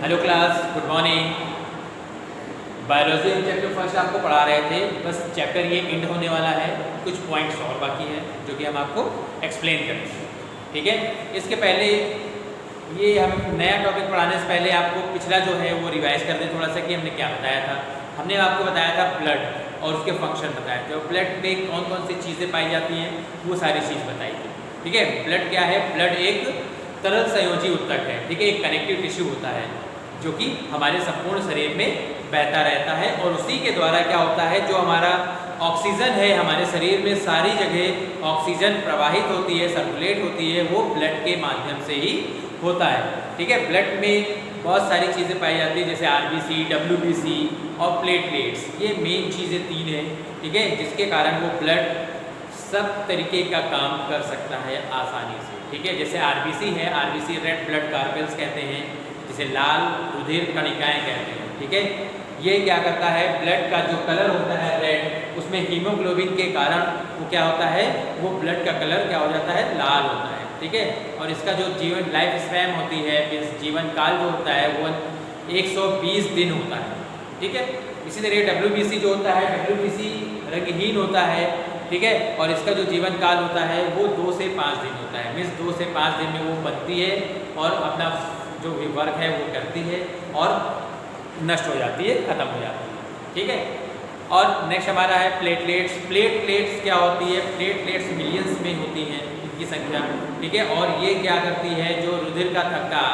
Hello class, good morning. Biology chapter first आपको पढ़ा रहे थे, बस चैप्टर ये एंड होने वाला है। कुछ पॉइंट्स और बाकी हैं जो कि हम आपको एक्सप्लेन करेंगे, ठीक है। इसके पहले ये हम नया टॉपिक पढ़ाने से पहले आपको पिछला जो है वो रिवाइज कर दें थोड़ा सा कि हमने क्या बताया था। हमने आपको बताया था ब्लड और उसके फंक्शन बताए थे, और ब्लड में कौन कौन सी चीज़ें पाई जाती हैं वो सारी चीज़ बताई थी, ठीक है। ब्लड क्या है? ब्लड एक तरल संयोजी उत्तक है, ठीक है। एक कनेक्टिव टिश्यू होता है जो कि हमारे संपूर्ण शरीर में बहता रहता है, और उसी के द्वारा क्या होता है, जो हमारा ऑक्सीजन है हमारे शरीर में सारी जगह ऑक्सीजन प्रवाहित होती है, सर्कुलेट होती है, वो ब्लड के माध्यम से ही होता है, ठीक है। ब्लड में बहुत सारी चीज़ें पाई जाती है, जैसे आरबीसी, डब्ल्यूबीसी और प्लेटलेट्स। ये मेन चीज़ें तीन हैं, ठीक है, जिसके कारण वो ब्लड सब तरीके का काम कर सकता है आसानी से, ठीक है। जैसे आरबीसी है, आरबीसी रेड ब्लड कार्पेल्स कहते हैं, जिसे लाल रुधिर कणिकाएं कहते हैं, ठीक है। ये क्या करता है, ब्लड का जो कलर होता है रेड, उसमें हीमोग्लोबिन के कारण वो क्या होता है, वो ब्लड का कलर क्या हो जाता है, लाल होता है, ठीक है। और इसका जो जीवन लाइफ स्पैन होती है, जीवन काल जो होता है वो 120 दिन होता है, ठीक है। इसी तरह डब्ल्यूबीसी जो होता है, डब्ल्यूबीसी रंगहीन होता है, ठीक है, और इसका जो जीवन काल होता है वो 2 से 5 दिन होता है। मीन्स 2 से 5 दिन में वो बनती है और अपना जो भी वर्क है वो करती है और नष्ट हो जाती है, खत्म हो जाती है, ठीक है। और नेक्स्ट हमारा है प्लेटलेट्स। प्लेटलेट्स क्या होती है? प्लेटलेट्स मिलियंस में होती हैं इनकी संख्या, ठीक है। और ये क्या करती है, जो रुधिर का थक्का,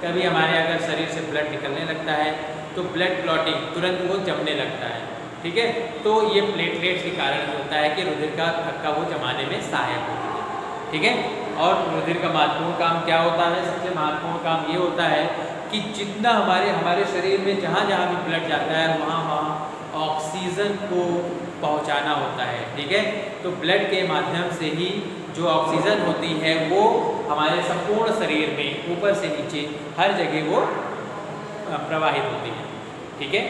कभी हमारे अगर शरीर से ब्लड निकलने लगता है तो ब्लड क्लॉटिंग तुरंत वो जमने लगता है, ठीक है। तो ये प्लेटलेट्स के कारण होता है कि रुधिर का थक्का वो जमाने में सहायक होती है, ठीक है। और रुधिर का महत्वपूर्ण काम क्या होता है? सबसे महत्वपूर्ण काम ये होता है कि जितना हमारे शरीर में जहाँ जहाँ भी ब्लड जाता है वहाँ वहाँ ऑक्सीजन को पहुँचाना होता है, ठीक है। तो ब्लड के माध्यम से ही जो ऑक्सीजन होती है वो हमारे संपूर्ण शरीर में ऊपर से नीचे हर जगह वो प्रवाहित होती है, ठीक है।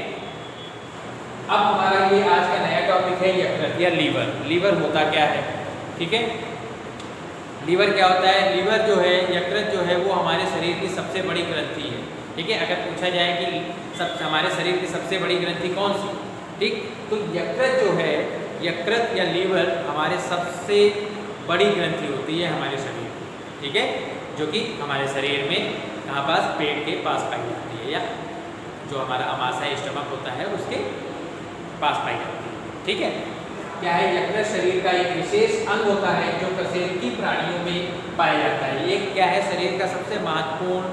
अब हमारा ये आज का नया टॉपिक है यकृत या लीवर। लीवर होता क्या है, ठीक है। लीवर क्या होता है? लीवर जो है, यकृत जो है वो हमारे शरीर की सबसे बड़ी ग्रंथि है, ठीक है। अगर पूछा जाए कि हमारे शरीर की सबसे बड़ी ग्रंथि कौन सी, ठीक, तो यकृत जो है, यकृत या लीवर हमारे सबसे बड़ी ग्रंथि होती है हमारे शरीर की, ठीक है, जो कि हमारे शरीर में कहाँ पास, पेट के पास पाई जाती है, या जो हमारा अमाशय स्टमक होता है उसके पास पाई जाती है, ठीक है। क्या है, यकृत शरीर का एक विशेष अंग होता है जो कशेरुकी प्राणियों में पाया जाता है। ये क्या है, शरीर का सबसे महत्वपूर्ण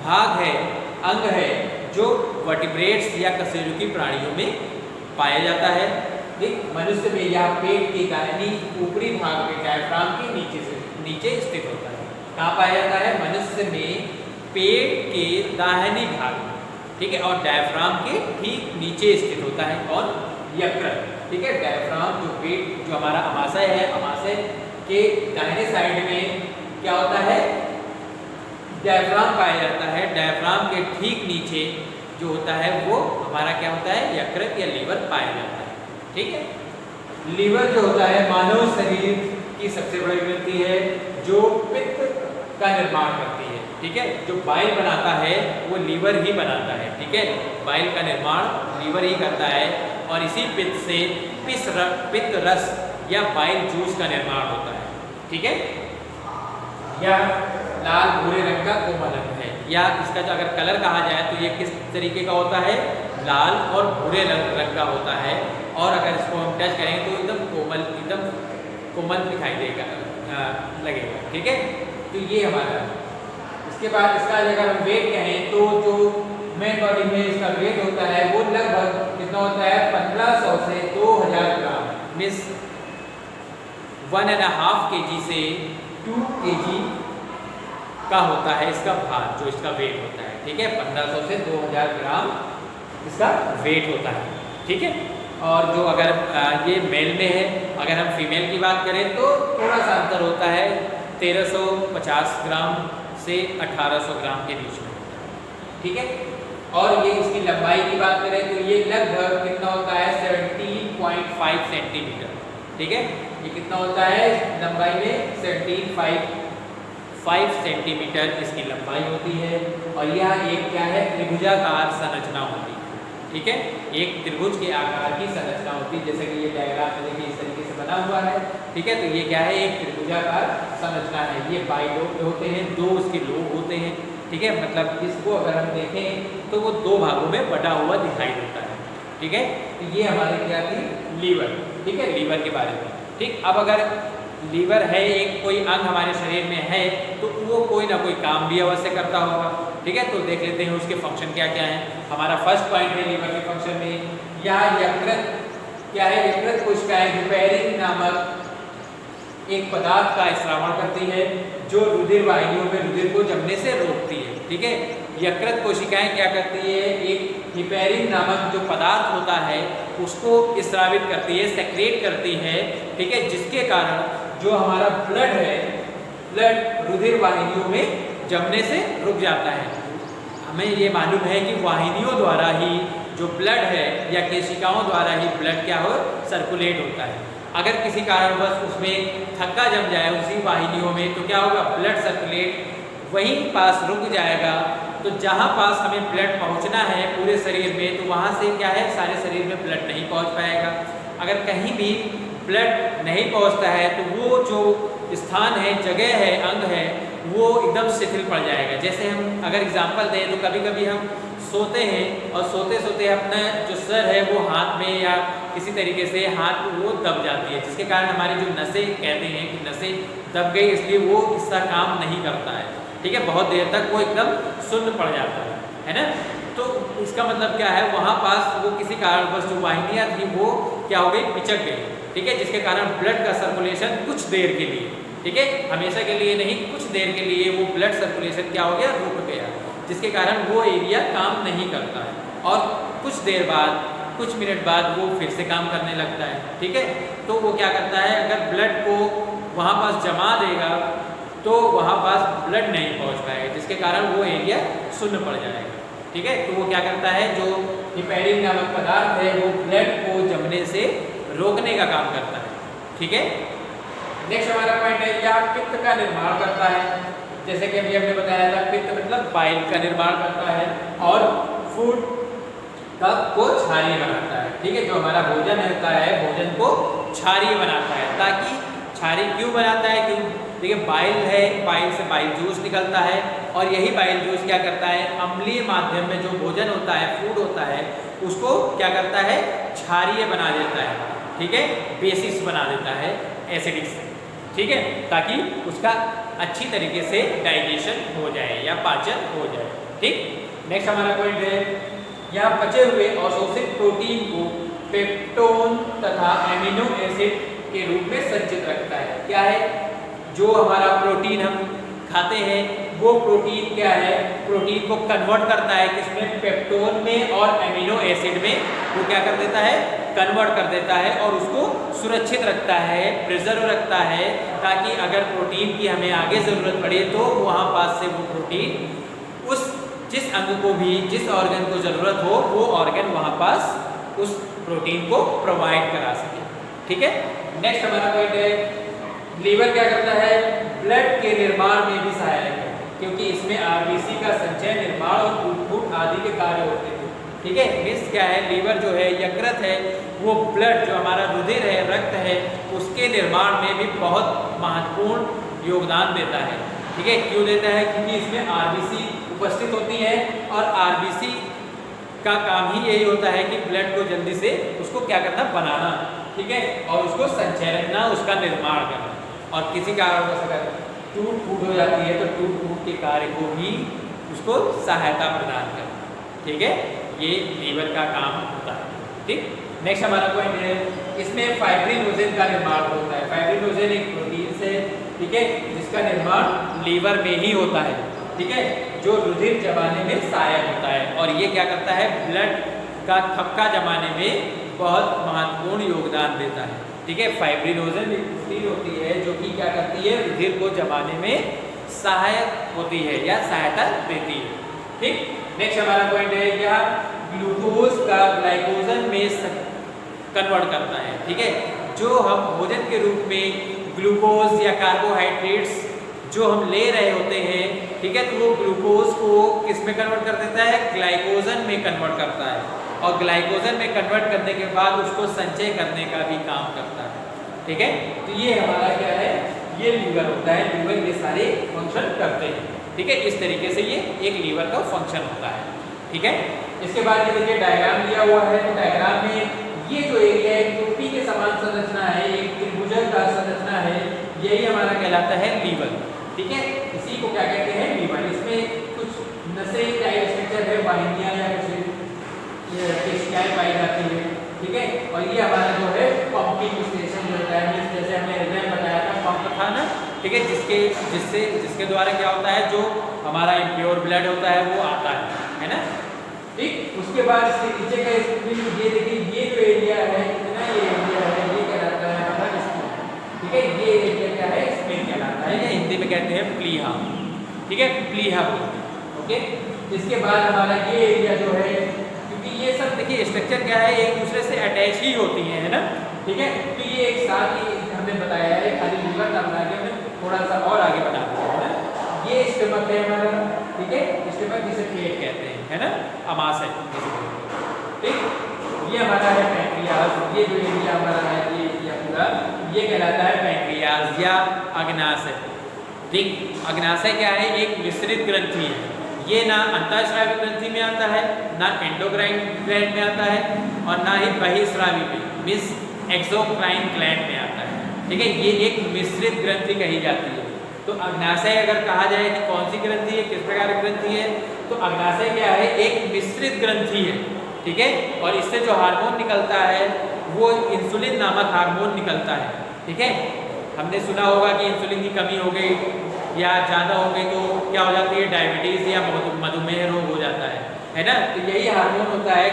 भाग है, अंग है, जो वर्टिब्रेट्स या कशेरुकी प्राणियों में पाया जाता है, ठीक। मनुष्य में यह पेट के दाहिनी ऊपरी भाग में डायफ्राम के नीचे स्थित होता है। कहाँ पाया जाता है? मनुष्य में पेट के दाहिनी भाग में, ठीक है, और डायफ्राम के ठीक नीचे स्थित होता है कौन? यकृत, ठीक है। डायफ्राम जो पेट, जो हमारा अमाशय है, अमाशय के दाहिने साइड में क्या होता है, डायफ्राम पाया जाता है। डायफ्राम के ठीक नीचे जो होता है वो हमारा क्या होता है, यकृत या लीवर पाया जाता है, ठीक है। लीवर जो होता है मानव शरीर की सबसे बड़ी ग्रंथि है जो पित्त का निर्माण करती है, ठीक है। जो बाइल बनाता है वो लीवर ही बनाता है, ठीक है। बाइल का निर्माण लीवर ही करता है, और इसी पित्त से पित्त रस या बाइल जूस का निर्माण होता है, ठीक है। या लाल भूरे रंग का कोमल अंग है, या इसका जो अगर कलर कहा जाए तो ये किस तरीके का होता है, लाल और भूरे रंग का होता है। और अगर इसको हम टच करेंगे तो एकदम कोमल दिखाई देगा, लगेगा, ठीक है। तो ये हमारा, इसके बाद इसका अगर हम वेट कहें तो जो मेन बॉडी में इसका वेट होता है वो लगभग कितना होता है, 1500 से 2000 ग्राम, मीन्स 1.5 kg से 2 kg का होता है इसका भार, जो इसका वेट होता है, ठीक है। 1500 से 2000 ग्राम इसका वेट होता है, ठीक है। और जो अगर ये मेल में है, अगर हम फीमेल की बात करें तो थोड़ा सा अंतर होता है, 1350 ग्राम से 1800 ग्राम के बीच में, ठीक है। और ये इसकी लंबाई की बात करें तो ये लगभग कितना होता है, 17.5 सेंटीमीटर, ठीक है। ये कितना होता है लंबाई में, 5 सेंटीमीटर इसकी लंबाई होती है और यह एक क्या है, त्रिभुजाकार संरचना होती है। ठीक है, एक त्रिभुज के आकार की संरचना होती है, जैसे कि ये डायग्राम में देखिए इस तरीके से बना हुआ है। ठीक है, तो ये क्या है, एक त्रिभुजाकार संरचना है। ये बाइलोब होते हैं, 2 उसके लोब होते हैं। ठीक है, मतलब इसको अगर हम देखें तो वो 2 भागों में बटा हुआ दिखाई देता है। ठीक है, तो ये हमारे क्या थी, लीवर। ठीक है, लीवर के बारे में। ठीक, अब अगर लीवर है, एक कोई अंग हमारे शरीर में है, तो वो कोई ना कोई काम भी अवश्य करता होगा। ठीक है, तो देख लेते हैं उसके फंक्शन क्या क्या हैं। हमारा फर्स्ट पॉइंट है लीवर के फंक्शन में, यह यकृत क्या है, यकृत कोशिकाएं हेपेरिन नामक एक पदार्थ का स्रावण करती है जो रुधिर वाहिनियों में रुधिर को जमने से रोकती है। ठीक है, यकृत कोशिकाएं क्या करती है, एक हेपेरिन नामक जो पदार्थ होता है उसको स्रावित करती है, सेक्रेट करती है। ठीक है, जिसके कारण जो हमारा ब्लड है, ब्लड रुधिर वाहिनियों में जमने से रुक जाता है। हमें ये मालूम है कि वाहिनियों द्वारा ही जो ब्लड है या केशिकाओं द्वारा ही ब्लड क्या हो, सर्कुलेट होता है। अगर किसी कारणवश उसमें थक्का जम जाए उसी वाहिनियों में, तो क्या होगा, ब्लड सर्कुलेट वहीं पास रुक जाएगा। तो जहाँ पास हमें ब्लड पहुँचना है पूरे शरीर में, तो वहाँ से क्या है, सारे शरीर में ब्लड नहीं पहुँच पाएगा। अगर कहीं भी ब्लड नहीं पहुँचता है तो वो जो स्थान है, जगह है, अंग है, वो एकदम शिथिल पड़ जाएगा। जैसे हम अगर एग्जाम्पल दें तो कभी कभी हम सोते हैं और सोते सोते अपना जो सर है वो हाथ में या किसी तरीके से हाथ वो दब जाती है, जिसके कारण हमारी जो नसें, कहते हैं कि नसें दब गई, इसलिए वो हिस्सा काम नहीं करता है। ठीक है, बहुत देर तक वो एकदम सुन्न पड़ जाता है ना। तो इसका मतलब क्या है, वहाँ पास वो किसी कारणवश जो वाहिनियाँ थी वो क्या हो गई, पिचक गई। ठीक है, जिसके कारण ब्लड का सर्कुलेशन कुछ देर के लिए, ठीक है, हमेशा के लिए नहीं, कुछ देर के लिए वो ब्लड सर्कुलेशन क्या हो गया, रुक गया, जिसके कारण वो एरिया काम नहीं करता है और कुछ देर बाद, कुछ मिनट बाद वो फिर से काम करने लगता है। ठीक है, तो वो क्या करता है, अगर ब्लड को वहाँ पास जमा देगा तो वहाँ पास ब्लड नहीं पहुँच पाएगा, जिसके कारण वो एरिया शून्य पड़ जाएगा। ठीक है, तो वो क्या करता है, जो हेपेरिन नामक पदार्थ है वो ब्लड को जमने से रोकने का काम करता है। ठीक है, नेक्स्ट हमारा पॉइंट है, यह पित्त का निर्माण करता है। जैसे कि अभी हमने बताया था, पित्त मतलब बाइल का निर्माण करता है और फूड को क्षारीय बनाता है। ठीक है, जो हमारा भोजन होता है, भोजन को क्षारीय बनाता है। ताकि क्षारीय क्यों बनाता है, क्यों, देखिए बाइल है, बाइल से बाइल जूस निकलता है और यही बाइल जूस क्या करता है, अम्लीय माध्यम में जो भोजन होता है, फूड होता है, उसको क्या करता है, क्षारीय बना देता है। ठीक है, बेसिस बना देता है एसिडिक से। ठीक है, ताकि उसका अच्छी तरीके से डाइजेशन हो जाए या पाचन हो जाए। ठीक, नेक्स्ट हमारा पॉइंट है, यह बचे हुए अवशोषित प्रोटीन को पेप्टोन तथा एमिनो एसिड के रूप में संचित रखता है। क्या है, जो हमारा प्रोटीन हम खाते हैं वो प्रोटीन क्या है, प्रोटीन को कन्वर्ट करता है किसमें, पेप्टोन में और एमिनो एसिड में। वो क्या कर देता है, कन्वर्ट कर देता है और उसको सुरक्षित रखता है, प्रिजर्व रखता है, ताकि अगर प्रोटीन की हमें आगे ज़रूरत पड़े तो वहाँ पास से वो प्रोटीन उस जिस अंग को भी, जिस ऑर्गन को ज़रूरत हो, वो ऑर्गन वहाँ पास उस प्रोटीन को प्रोवाइड करा सके। ठीक है, नेक्स्ट हमारा पॉइंट है, लीवर क्या करता है, ब्लड के निर्माण में भी सहायक है, क्योंकि इसमें आरबीसी का संचय, निर्माण और फूट आदि के कार्य होते हैं। ठीक है, मीन्स क्या है, लीवर जो है, यकृत है, वो ब्लड जो हमारा रुधिर है, रक्त है, उसके निर्माण में भी बहुत महत्वपूर्ण योगदान देता है। ठीक है, क्यों देता है, क्योंकि इसमें आरबीसी उपस्थित होती है और आरबीसी का काम ही यही होता है कि ब्लड को जल्दी से उसको क्या करना, बनाना। ठीक है, और उसको संचय रखना, उसका निर्माण करना, और किसी कारणवश अगर टूट फूट हो जाती है तो टूट फूट के कार्य को भी उसको सहायता प्रदान करना। ठीक है, ये लीवर का काम होता है। ठीक, नेक्स्ट हमारा पॉइंट है, इसमें फाइब्रिनोजेन का निर्माण होता है। फाइब्रिनोजेन एक प्रोटीन से, ठीक है, जिसका निर्माण लीवर में ही होता है। ठीक है, जो रुधिर जमाने में सहायक होता है और ये क्या करता है, ब्लड का थक्का जमाने में बहुत महत्वपूर्ण योगदान देता है। ठीक है, फाइब्रिनोजेन एक प्रोटीन होती है जो कि क्या करती है, रुधिर को जमाने में सहायक होती है या सहायता देती है। ठीक, नेक्स्ट हमारा पॉइंट है, यह ग्लूकोज का ग्लाइकोजन में कन्वर्ट करता है। ठीक है, जो हम भोजन के रूप में ग्लूकोज या कार्बोहाइड्रेट्स जो हम ले रहे होते हैं, ठीक है, तो वो ग्लूकोज को किस में कन्वर्ट कर देता है, ग्लाइकोजन में कन्वर्ट करता है, और ग्लाइकोजन में कन्वर्ट करने के बाद उसको संचय करने का भी काम करता है, ठीक है। तो ये हमारा क्या है, ये लीवर होता है, लीवर ये सारे फंक्शन करते हैं, ठीक है। इस तरीके से ये एक लीवर का फंक्शन होता है, ठीक है। इसके बाद ये देखिए डायग्राम दिया हुआ है, तो डायग्राम में ये जो एरिया है टोपी के समान संरचना है, एक त्रिभुजाकार संरचना है, यही हमारा कहलाता है लीवर, ठीक है। इसी को क्या कहते हैं, लीवर। इसमें कुछ नसें टाइप स्ट्रक्चर है, वाहिनियां या कुछ केशिकाएं पाई जाती है, ठीक है। और ये हमारा जो है पंपिंग स्टेशन जो होता है, जैसे हमने हृदय बताया था, पंप था ना, ठीक है, जिसके द्वारा क्या होता है, जो हमारा इम्प्योर ब्लड होता है वो आता है ना, ठीक। उसके बाद इसके नीचे का स्प्लीन, ये देखिए ये जो एरिया है, इतना ये एरिया है, ये कहलाता है हमारा स्प्लीन, ठीक है। ये एरिया क्या है, स्प्लीन कहलाता है, या हिंदी में कहते हैं प्लीहा, ठीक है, प्लीहा बोलते हैं, ओके। इसके बाद हमारा ये एरिया जो है, क्योंकि ये सब देखिए स्ट्रक्चर क्या है, एक दूसरे से अटैच ही होती है ना, ठीक है। तो ये एक साथ ही हमने बताया है, खाली लीवर का बना के हमने थोड़ा सा और आगे बता दिया है ना। ये स्टमक है हमारा, ठीक है, स्टमक जिसे पेट कहते हैं, है ना, आमाशय, ठीक। ये हमारा है पैंक्रियाज, ये जो एरिया हमारा है, ये एरिया पूरा ये कहलाता है पैंक्रियाज या अग्नाशय, ठीक। अग्नाशय क्या है, एक मिश्रित ग्रंथि है, ये ना अंतःस्रावी ग्रंथि में आता है, ना एंडोक्राइन ग्लैंड में आता है, और ना ही बहिस्रावी में, मींस एक्सोक्राइन ग्लैंड में आता है, ठीक है। ये एक मिश्रित ग्रंथि कही जाती है। तो अग्नाशय अगर कहा जाए कि कौन सी ग्रंथि है, किस प्रकार की ग्रंथि है, तो अग्नाशय क्या है, एक मिश्रित ग्रंथि है, ठीक है। और इससे जो हार्मोन निकलता है वो इंसुलिन नामक हार्मोन निकलता है, ठीक है। हमने सुना होगा कि इंसुलिन की कमी हो गई या ज़्यादा हो गई तो क्या हो जाती है, डायबिटीज़ या मधुमेह रोग हो जाता है ना। तो यही हार्मोन होता है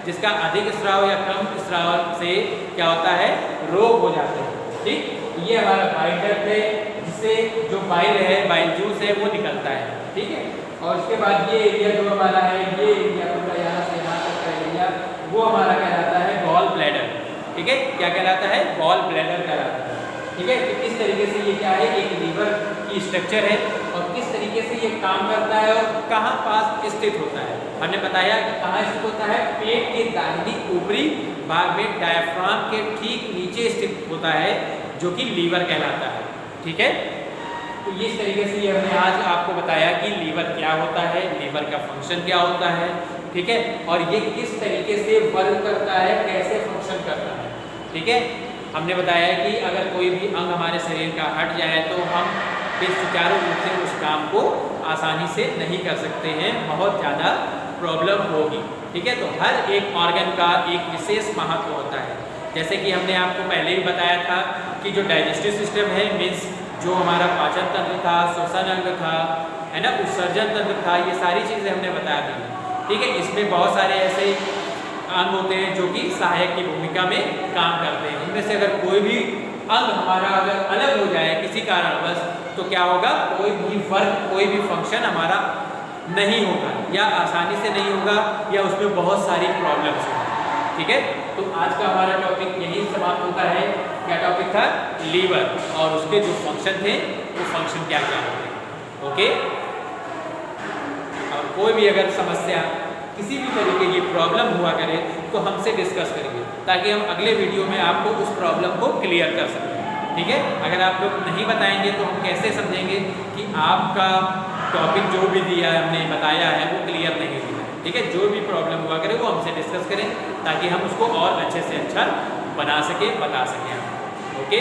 जिसका अधिक स्राव या कम स्राव से क्या होता है, रोग हो जाते हैं, ठीक। ये हमारा बाइल डक्ट है, जिससे जो बाइल है, बाइल जूस है, वो निकलता है, ठीक है। और उसके बाद ये एरिया जो हमारा है, ये एरिया पूरा यहाँ से यहाँ तक का एरिया, वो हमारा कहलाता है गॉल ब्लैडर, ठीक है। क्या कहलाता है, गॉल ब्लैडर कहलाता है, ठीक है। तो इस तरीके से ये क्या है, एक लीवर की स्ट्रक्चर है, और किस तरीके से ये काम करता है और कहाँ पास स्थित होता है। हमने बताया कि कहाँ स्थित होता है, पेट के दाहिनी ऊपरी भाग में डायफ्राम के ठीक नीचे स्थित होता है, जो कि लीवर कहलाता है, ठीक है। तो इस तरीके से ये हमने आज आपको बताया कि लीवर क्या होता है, लीवर का फंक्शन क्या होता है, ठीक है, और ये किस तरीके से वर्क करता है, कैसे फंक्शन करता है, ठीक है। हमने बताया कि अगर कोई भी अंग हमारे शरीर का हट जाए तो हम फिर सुचारू रूप से उस काम को आसानी से नहीं कर सकते हैं, बहुत ज़्यादा प्रॉब्लम होगी, ठीक है। तो हर एक ऑर्गन का एक विशेष महत्व होता है, जैसे कि हमने आपको पहले ही बताया था कि जो डाइजेस्टिव सिस्टम है, मीन्स जो हमारा पाचन तंत्र था, श्वसन अंग था, है ना, उत्सर्जन तंत्र था, ये सारी चीज़ें हमने बता दी, ठीक है। इसमें बहुत सारे ऐसे अंग होते हैं जो कि सहायक की भूमिका में काम करते हैं। इनमें से अगर कोई भी अंग हमारा अगर अलग हो जाए किसी कारणवश, तो क्या होगा, कोई भी वर्क, कोई भी फंक्शन हमारा नहीं होगा, या आसानी से नहीं होगा, या उसमें बहुत सारी प्रॉब्लम्स होंगी, ठीक है। तो आज का हमारा टॉपिक यही समाप्त होता है। क्या टॉपिक था, लीवर, और उसके जो फंक्शन थे वो फंक्शन क्या क्या होते हैं, ओके। और कोई भी अगर समस्या, किसी भी तरीके की प्रॉब्लम हुआ करे तो हमसे डिस्कस करिए, ताकि हम अगले वीडियो में आपको उस प्रॉब्लम को क्लियर कर सकें, ठीक है। अगर आप लोग नहीं बताएंगे तो हम कैसे समझेंगे कि आपका टॉपिक जो भी दिया है, हमने बताया है, वो क्लियर नहीं हुआ, ठीक है। जो भी प्रॉब्लम हुआ करे वो हमसे डिस्कस करें, ताकि हम उसको और अच्छे से अच्छा बना सकें, बता सकें, ओके।